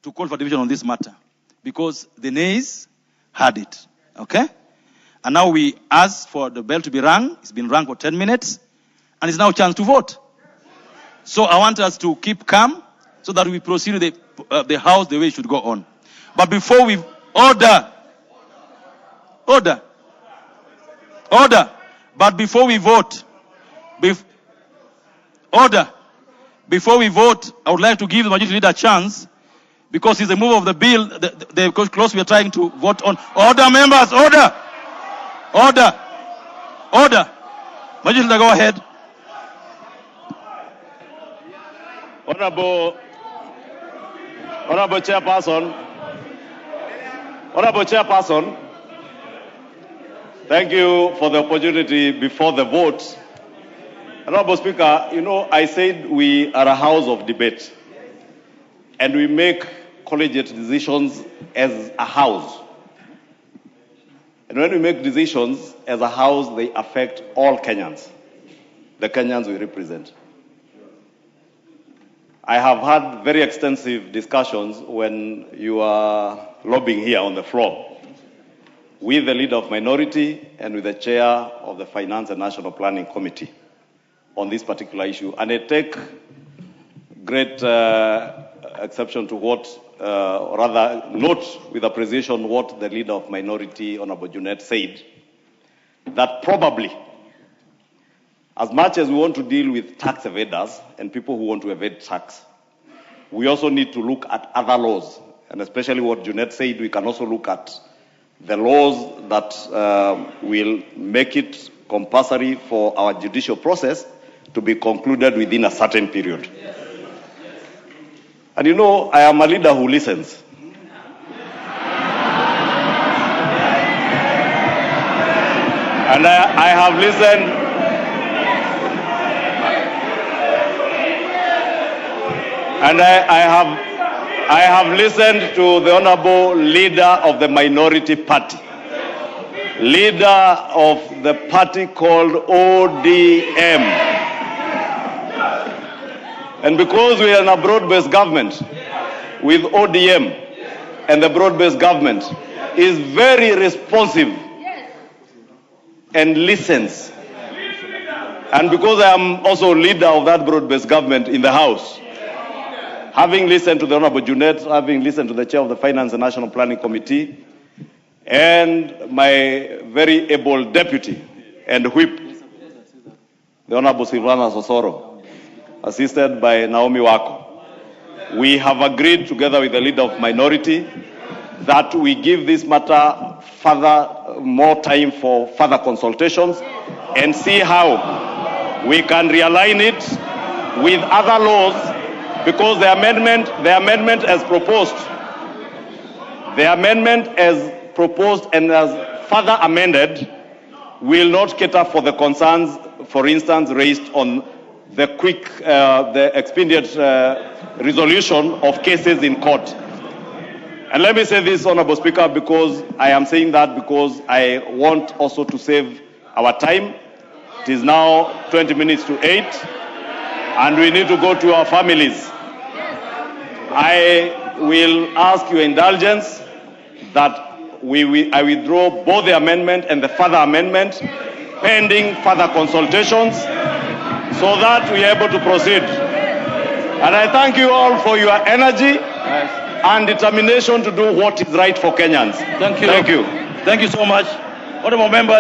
to call for division on this matter because the nays had it. Okay? And now we ask for the bell to be rung. It's been rung for 10 minutes. And it's now a chance to vote. So I want us to keep calm so that we proceed with the House the way it should go on. But before we order. But before we vote, before we vote, I would like to give the majority leader a chance because it's the move of the bill, the clause we are trying to vote on. Order, members, order. Majority leader, go ahead. Honorable Chairperson, thank you for the opportunity before the vote. Honorable Speaker, you know, I said we are a house of debate and we make collegiate decisions as a house. And when we make decisions as a house, they affect all Kenyans, the Kenyans we represent. I have had very extensive discussions when you are lobbying here on the floor with the leader of minority and with the chair of the Finance and National Planning Committee on this particular issue. And I take great exception to what, rather note with appreciation what the leader of minority, Honorable Junet, said, that probably as much as we want to deal with tax evaders and people who want to evade tax, we also need to look at other laws. And especially what Junet said, we can also look at the laws that will make it compulsory for our judicial process to be concluded within a certain period. And you know, I am a leader who listens. And I have listened. And I have listened to the honorable leader of the minority party, leader of the party called ODM. And because we are in a broad-based government with ODM, and the broad-based government is very responsive and listens, and because I am also leader of that broad-based government in the House, having listened to the Honorable Junet, having listened to the chair of the Finance and National Planning Committee, and my very able deputy and whip, the Honorable Silvana Sosoro, assisted by Naomi Wako, we have agreed together with the leader of minority that we give this matter more time for further consultations and see how we can realign it with other laws. Because the amendment as proposed and as further amended will not cater for the concerns, for instance, raised on the the expedient resolution of cases in court. And let me say this, Honorable Speaker, because I am saying that because I want also to save our time. It is now 20 minutes to 8, and we need to go to our families. I will ask your indulgence that I withdraw both the amendment and the further amendment pending further consultations so that we are able to proceed. And I thank you all for your energy and determination to do what is right for Kenyans. Thank you. Thank you. Thank you so much. Honorable members.